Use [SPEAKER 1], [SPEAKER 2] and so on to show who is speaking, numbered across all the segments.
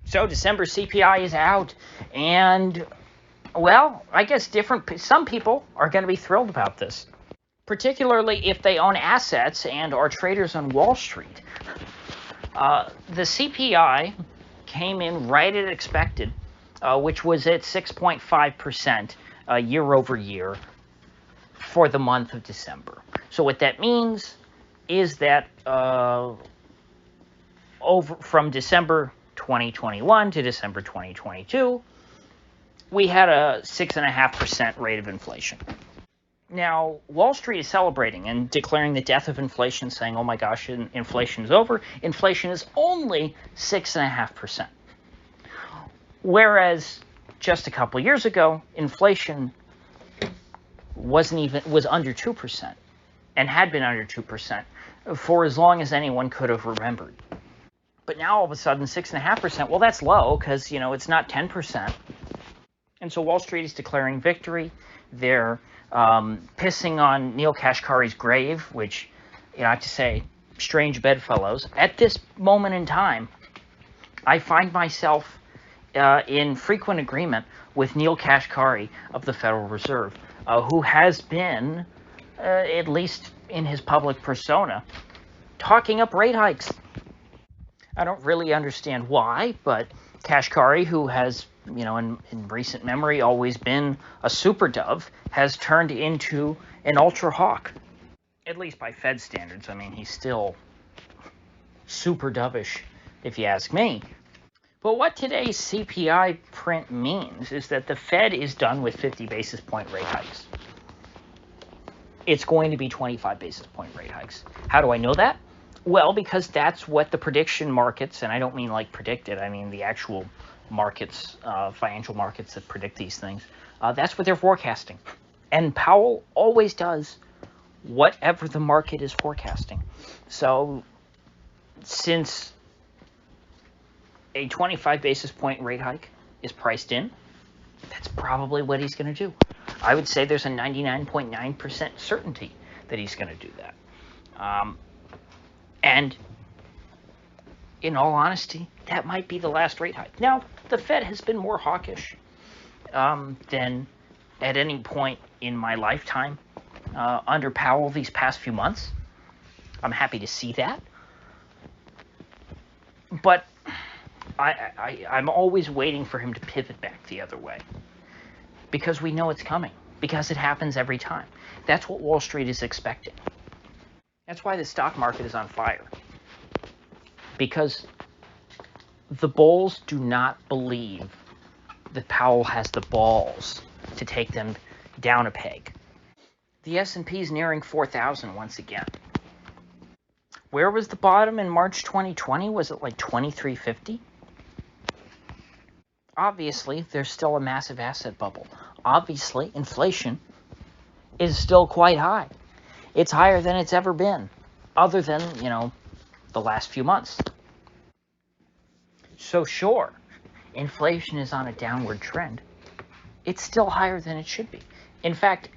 [SPEAKER 1] So December CPI is out, and, well, I guess some people are going to be thrilled about this, particularly if they own assets and are traders on Wall Street. The CPI came in right as expected, which was at 6.5% year over year for the month of December. So what that means is that from December 2021 to December 2022, we had a 6.5% rate of inflation. Now, Wall Street is celebrating and declaring the death of inflation, saying, oh my gosh, inflation is over. Inflation is only 6.5%. Whereas just a couple years ago, inflation was under 2% and had been under 2% for as long as anyone could have remembered. But now all of a sudden 6.5%, well, that's low because, it's not 10%. And so Wall Street is declaring victory. They're pissing on Neil Kashkari's grave, which, I have to say, strange bedfellows. At this moment in time, I find myself in frequent agreement with Neil Kashkari of the Federal Reserve, who has been, at least in his public persona, talking up rate hikes. I don't really understand why, but Kashkari, who has, in recent memory always been a super dove, has turned into an ultra hawk. At least by Fed standards. I mean, he's still super dovish, if you ask me. But what today's CPI print means is that the Fed is done with 50 basis point rate hikes. It's going to be 25 basis point rate hikes. How do I know that? Well, because that's what the prediction markets, and I don't mean like predicted, I mean the actual markets, financial markets that predict these things, that's what they're forecasting. And Powell always does whatever the market is forecasting. So since a 25 basis point rate hike is priced in, that's probably what he's going to do. I would say there's a 99.9% certainty that he's going to do that. And in all honesty, that might be the last rate hike. Now, the Fed has been more hawkish than at any point in my lifetime under Powell these past few months. I'm happy to see that. But I'm always waiting for him to pivot back the other way. Because we know it's coming. Because it happens every time. That's what Wall Street is expecting. That's why the stock market is on fire. Because the bulls do not believe that Powell has the balls to take them down a peg. The S&P is nearing 4,000 once again. Where was the bottom in March 2020? Was it like 2350? Obviously, there's still a massive asset bubble. Obviously, inflation is still quite high. It's higher than it's ever been, other than, the last few months. So sure, inflation is on a downward trend. It's still higher than it should be. In fact,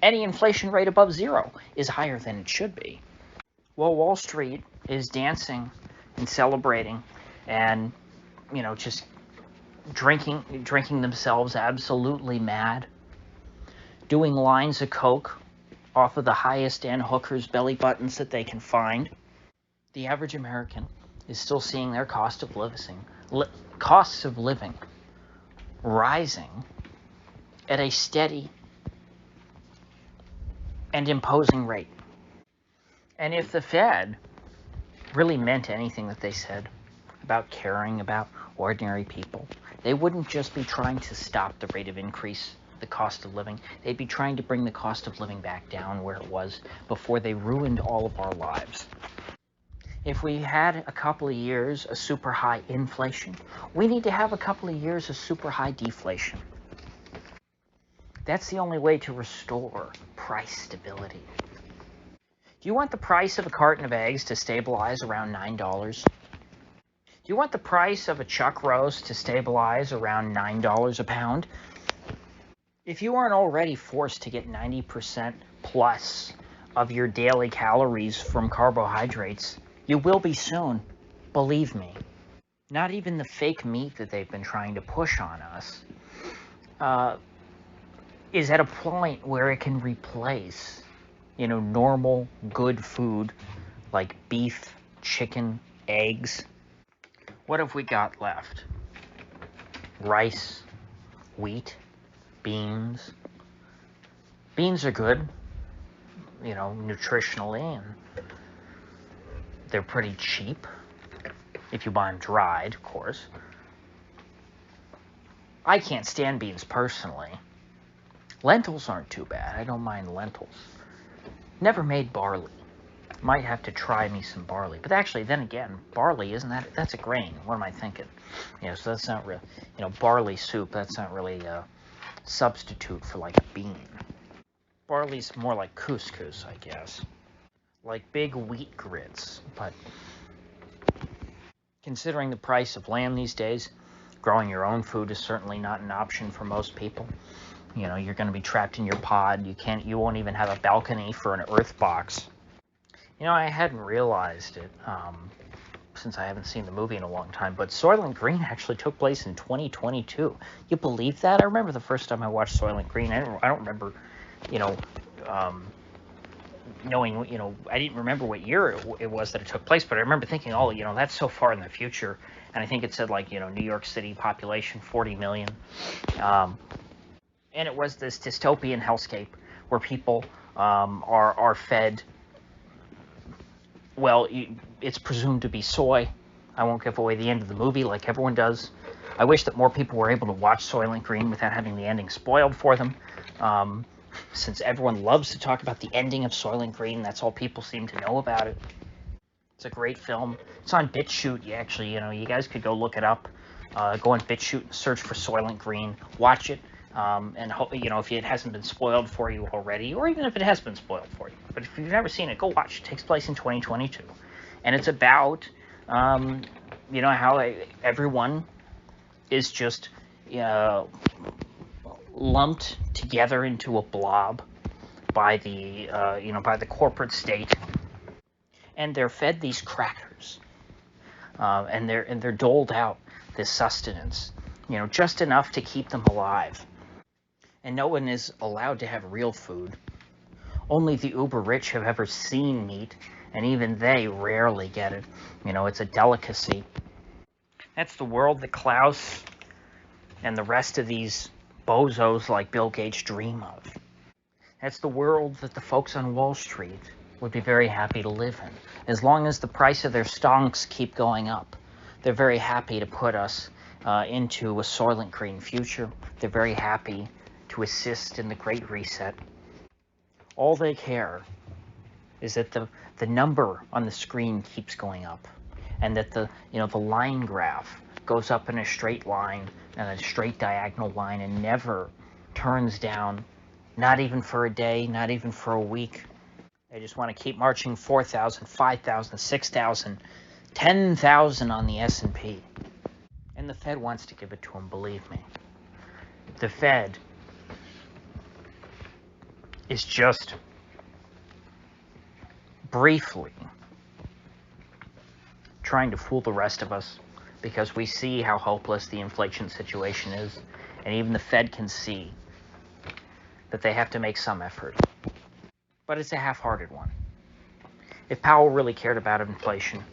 [SPEAKER 1] any inflation rate above zero is higher than it should be. Well, Wall Street is dancing and celebrating and, just drinking themselves absolutely mad, doing lines of coke off of the highest end hookers' belly buttons that they can find. The average American is still seeing their costs of living rising at a steady and imposing rate. And if the Fed really meant anything that they said about caring about ordinary people, they wouldn't just be trying to stop the rate of increase, the cost of living. They'd be trying to bring the cost of living back down where it was before they ruined all of our lives. If we had a couple of years of super high inflation, we need to have a couple of years of super high deflation. That's the only way to restore price stability. Do you want the price of a carton of eggs to stabilize around $9? Do you want the price of a chuck roast to stabilize around $9 a pound? If you aren't already forced to get 90% plus of your daily calories from carbohydrates, you will be soon, believe me. Not even the fake meat that they've been trying to push on us is at a point where it can replace, normal, good food like beef, chicken, eggs. What have we got left? Rice, wheat, beans. Beans are good, nutritionally, and they're pretty cheap if you buy them dried, of course. I can't stand beans personally. Lentils aren't too bad. I don't mind lentils. Never made barley. Might have to try me some barley. But actually, then again, barley, that's a grain. What am I thinking? So that's not real. Barley soup, that's not really a substitute for like a bean. Barley's more like couscous, I guess. Like big wheat grits. But considering the price of lamb these days, growing your own food is certainly not an option for most people. You're going to be trapped in your pod. You won't even have a balcony for an earth box. I hadn't realized it since I haven't seen the movie in a long time, but Soylent Green actually took place in 2022. You believe that? I remember the first time I watched Soylent Green. I don't remember, knowing, I didn't remember what year it was that it took place, but I remember thinking, oh, that's so far in the future. And I think it said like, New York City population 40 million. And it was this dystopian hellscape where people are fed, well, it's presumed to be soy. I won't give away the end of the movie like everyone does. I wish that more people were able to watch Soylent Green without having the ending spoiled for them. Since everyone loves to talk about the ending of Soylent Green, that's all people seem to know about it. It's a great film. It's on BitChute. You guys could go look it up. Go on BitChute and search for Soylent Green. Watch it. And if it hasn't been spoiled for you already, or even if it has been spoiled for you. But if you've never seen it, go watch it. It takes place in 2022. And it's about, how everyone is just lumped together into a blob by the corporate state. And they're fed these crackers. And they're doled out this sustenance, just enough to keep them alive. And no one is allowed to have real food. Only the uber rich have ever seen meat, and even they rarely get it. It's a delicacy. That's the world that Klaus and the rest of these bozos like Bill Gates dream of. That's the world that the folks on Wall Street would be very happy to live in. As long as the price of their stocks keep going up, they're very happy to put us into a Soylent Green future. They're very happy to assist in the Great Reset. All they care is that the number on the screen keeps going up, and that the line graph goes up in a straight line and a straight diagonal line and never turns down, not even for a day, not even for a week. They just want to keep marching 4,000, 5,000, 6,000, 10,000 on the S&P. And the Fed wants to give it to them, believe me. The Fed is just briefly trying to fool the rest of us because we see how hopeless the inflation situation is, and even the Fed can see that they have to make some effort. But it's a half-hearted one. If Powell really cared about inflation,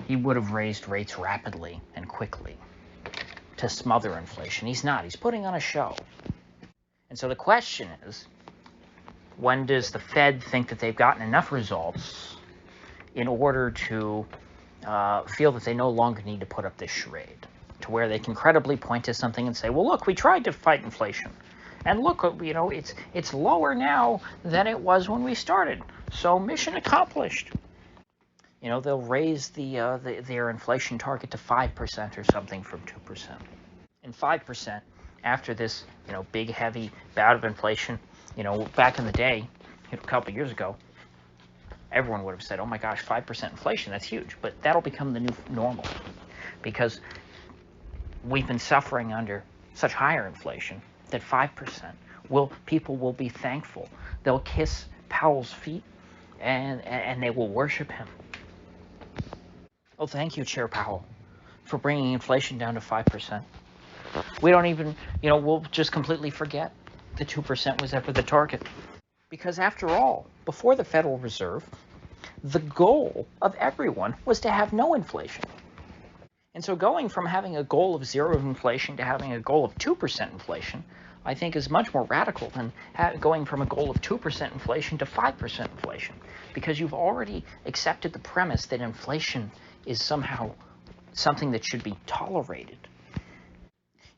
[SPEAKER 1] he would have raised rates rapidly and quickly to smother inflation. He's not. He's putting on a show. And so the question is, when does the Fed think that they've gotten enough results in order to feel that they no longer need to put up this charade, to where they can credibly point to something and say, well, look, we tried to fight inflation. And look, it's lower now than it was when we started. So mission accomplished. They'll raise their inflation target to 5% or something from 2%. And 5% after this, big, heavy bout of inflation, back in the day, a couple of years ago, everyone would have said, oh my gosh, 5% inflation, that's huge. But that'll become the new normal because we've been suffering under such higher inflation that 5% people will be thankful. They'll kiss Powell's feet and they will worship him. Oh, thank you, Chair Powell. for bringing inflation down to 5%. We don't even, we'll just completely forget the 2% was ever the target. Because after all, before the Federal Reserve, the goal of everyone was to have no inflation. And so going from having a goal of zero inflation to having a goal of 2% inflation, I think is much more radical than going from a goal of 2% inflation to 5% inflation, because you've already accepted the premise that inflation is somehow something that should be tolerated.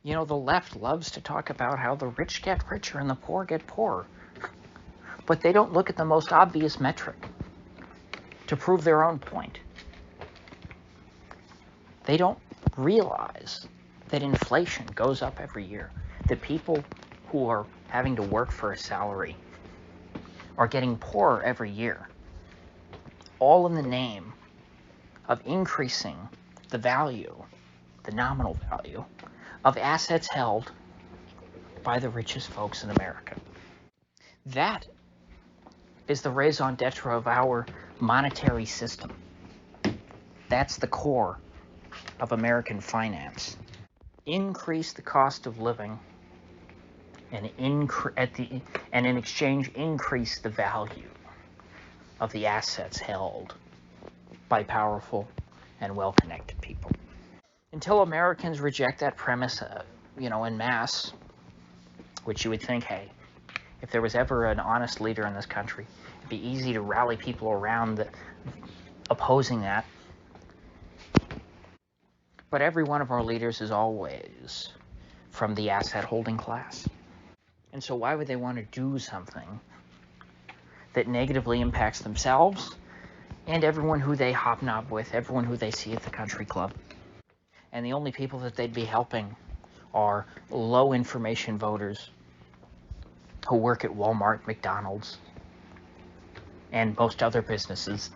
[SPEAKER 1] The left loves to talk about how the rich get richer and the poor get poorer, but they don't look at the most obvious metric to prove their own point. They don't realize that inflation goes up every year, that people who are having to work for a salary are getting poorer every year, all in the name of increasing the value, the nominal value, of assets held by the richest folks in America. That is the raison d'etre of our monetary system. That's the core of American finance. Increase the cost of living, and in exchange increase the value of the assets held by powerful and well-connected people. Until Americans reject that premise, en masse, which you would think, hey, if there was ever an honest leader in this country, it'd be easy to rally people around opposing that. But every one of our leaders is always from the asset holding class. And so why would they want to do something that negatively impacts themselves and everyone who they hobnob with, everyone who they see at the country club? And the only people that they'd be helping are low information voters who work at Walmart, McDonald's, and most other businesses,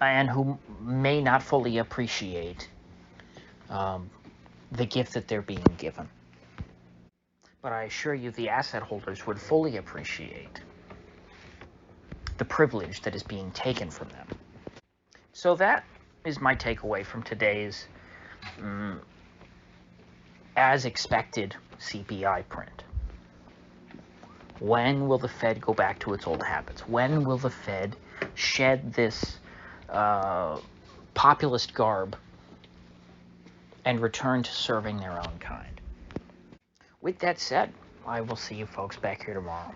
[SPEAKER 1] and who may not fully appreciate the gift that they're being given. But I assure you the asset holders would fully appreciate the privilege that is being taken from them. So that is my takeaway from today's as expected CPI print. When will the Fed go back to its old habits? When will the Fed shed this populist garb and return to serving their own kind? With that said, I will see you folks back here tomorrow.